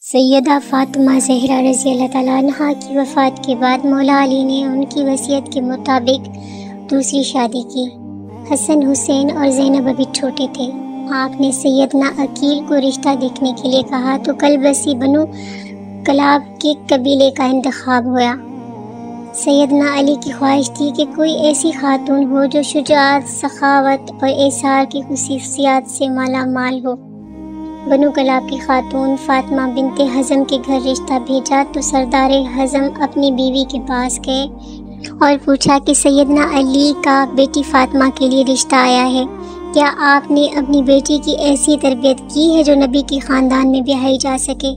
سیدہ فاطمہ زہرا رضی اللہ تعالیٰ عنہا کی وفات کے بعد مولا علی نے ان کی وصیت کے مطابق دوسری شادی کی۔ حسن، حسین اور زینب ابھی چھوٹے تھے۔ آپ نے سیدنا عقیل کو رشتہ دیکھنے کے لیے کہا تو کلبسی بنو کلاب کے قبیلے کا انتخاب ہوا۔ سیدنا علی کی خواہش تھی کہ کوئی ایسی خاتون ہو جو شجاعت، سخاوت اور ایثار کی خصوصیات سے مالا مال ہو۔ بنو کلاب کی خاتون فاطمہ بنت حزم کے گھر رشتہ بھیجا تو سردار حزم اپنی بیوی کے پاس گئے اور پوچھا کہ سیدنا علی کا بیٹی فاطمہ کے لیے رشتہ آیا ہے، کیا آپ نے اپنی بیٹی کی ایسی تربیت کی ہے جو نبی کے خاندان میں بیاہی جا سکے؟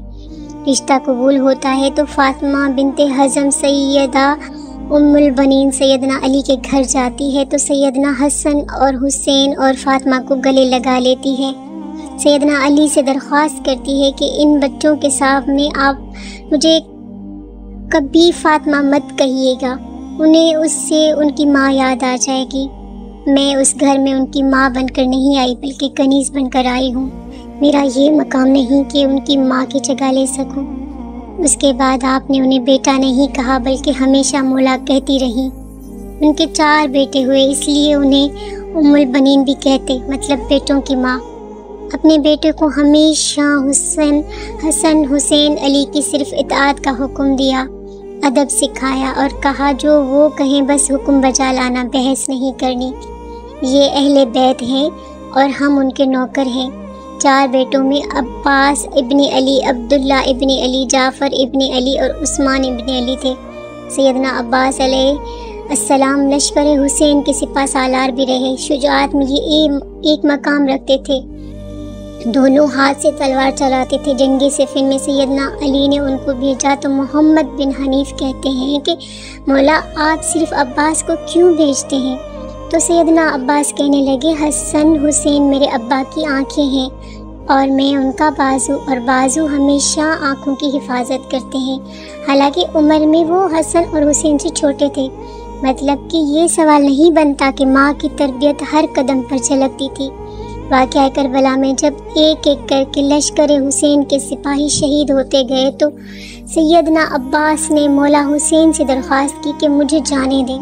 رشتہ قبول ہوتا ہے تو فاطمہ بنت حزم سیدہ ام البنین سیدنا علی کے گھر جاتی ہے تو سیدنا حسن اور حسین اور فاطمہ کو گلے لگا لیتی ہے۔ سیدنا علی سے درخواست کرتی ہے کہ ان بچوں کے سامنے آپ مجھے کبھی فاطمہ مت کہیے گا، انہیں اس سے ان کی ماں یاد آ جائے گی۔ میں اس گھر میں ان کی ماں بن کر نہیں آئی بلکہ کنیز بن کر آئی ہوں، میرا یہ مقام نہیں کہ ان کی ماں کی جگہ لے سکوں۔ اس کے بعد آپ نے انہیں بیٹا نہیں کہا بلکہ ہمیشہ مولا کہتی رہیں۔ ان کے 4 بیٹے ہوئے، اس لیے انہیں ام البنین بھی کہتے، مطلب بیٹوں کی ماں۔ اپنے بیٹے کو ہمیشہ حسن حسین علی کی صرف اطاعت کا حکم دیا، ادب سکھایا اور کہا جو وہ کہیں بس حکم بجا لانا، بحث نہیں کرنی۔ یہ اہل بیت ہیں اور ہم ان کے نوکر ہیں۔ 4 بیٹوں میں عباس ابن علی، عبداللہ ابن علی، جعفر ابن علی اور عثمان ابن علی تھے۔ سیدنا عباس علیہ السلام لشکر حسین کے سپہ سالار بھی رہے۔ شجاعت میں یہ ایک مقام رکھتے تھے، دونوں ہاتھ سے تلوار چلاتے تھے۔ جنگ صفین میں سیدنا علی نے ان کو بھیجا تو محمد بن حنیف کہتے ہیں کہ مولا آپ صرف عباس کو کیوں بھیجتے ہیں؟ تو سیدنا عباس کہنے لگے حسن حسین میرے ابا کی آنکھیں ہیں اور میں ان کا بازو، اور بازو ہمیشہ آنکھوں کی حفاظت کرتے ہیں۔ حالانکہ عمر میں وہ حسن اور حسین سے چھوٹے تھے، مطلب کہ یہ سوال نہیں بنتا کہ ماں کی تربیت ہر قدم پر جھلکتی تھی۔ واقعہ کربلا میں جب ایک ایک کر کے لشکر حسین کے سپاہی شہید ہوتے گئے تو سیدنا عباس نے مولا حسین سے درخواست کی کہ مجھے جانے دیں۔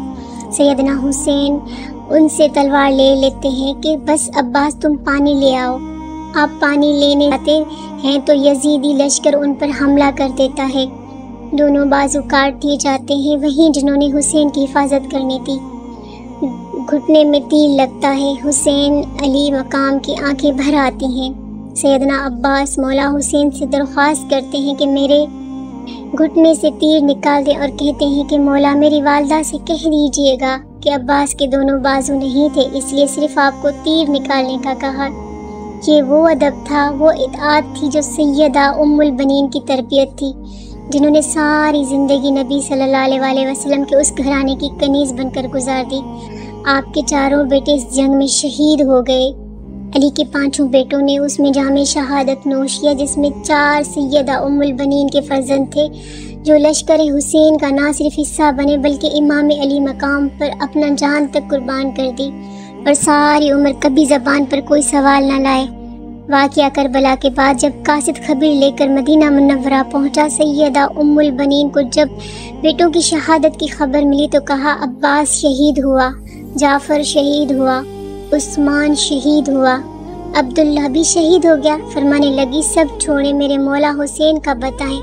سیدنا حسین ان سے تلوار لے لیتے ہیں کہ بس عباس تم پانی لے آؤ۔ آپ پانی لینے جاتے ہیں تو یزیدی لشکر ان پر حملہ کر دیتا ہے، دونوں بازو کاٹ دیے جاتے ہیں۔ وہیں جنہوں نے حسین کی حفاظت کرنی تھی، گھٹنے میں تیر لگتا ہے، حسین علی مقام کی آنکھیں بھر آتی ہیں۔ سیدنا عباس مولا حسین سے درخواست کرتے ہیں کہ میرے گھٹنے سے تیر نکال دیں اور کہتے ہیں کہ مولا میری والدہ سے کہہ دیجئے گا کہ عباس کے دونوں بازو نہیں تھے، اس لیے صرف آپ کو تیر نکالنے کا کہا۔ یہ وہ ادب تھا، وہ اطاعت تھی جو سیدہ ام البنین کی تربیت تھی، جنہوں نے ساری زندگی نبی صلی اللہ علیہ وسلم کے اس گھرانے کی کنیز بن کر گزار دی۔ آپ کے 4 بیٹے اس جنگ میں شہید ہو گئے۔ علی کے 5 بیٹوں نے اس میں جام شہادت نوش کیا، جس میں 4 سیدہ ام البنین کے فرزند تھے جو لشکر حسین کا نہ صرف حصہ بنے بلکہ امام علی مقام پر اپنا جان تک قربان کر دی اور ساری عمر کبھی زبان پر کوئی سوال نہ لائے۔ واقعہ کربلا کے بعد جب قاصد خبر لے کر مدینہ منورہ پہنچا، سیدہ ام البنین کو جب بیٹوں کی شہادت کی خبر ملی تو کہا عباس شہید ہوا، جعفر شہید ہوا، عثمان شہید ہوا، عبداللہ بھی شہید ہو گیا۔ فرمانے لگی سب چھوڑیں، میرے مولا حسین کا بتائیں۔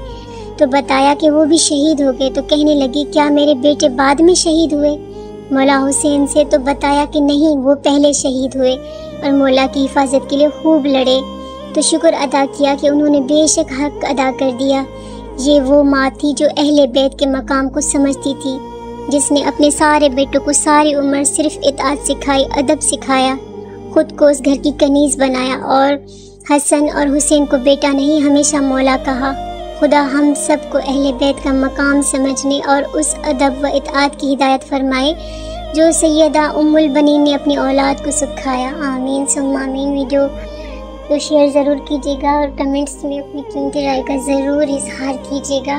تو بتایا کہ وہ بھی شہید ہو گئے۔ تو کہنے لگی کیا میرے بیٹے بعد میں شہید ہوئے؟ مولا حسین سے تو بتایا کہ نہیں، وہ پہلے شہید ہوئے اور مولا کی حفاظت کے لیے خوب لڑے۔ تو شکر ادا کیا کہ انہوں نے بے شک حق ادا کر دیا۔ یہ وہ ماں تھی جو اہل بیت کے مقام کو سمجھتی تھی، جس نے اپنے سارے بیٹوں کو ساری عمر صرف اطاعت سکھائی، ادب سکھایا، خود کو اس گھر کی کنیز بنایا اور حسن اور حسین کو بیٹا نہیں ہمیشہ مولا کہا۔ خدا ہم سب کو اہل بیت کا مقام سمجھنے اور اس ادب و اطاعت کی ہدایت فرمائے جو سیدہ ام البنین نے اپنی اولاد کو سکھایا۔ آمین ثم آمین۔ ویڈیو کو شیئر ضرور کیجیے گا اور کمنٹس میں اپنی قیمتی رائے کا ضرور اظہار کیجیے گا۔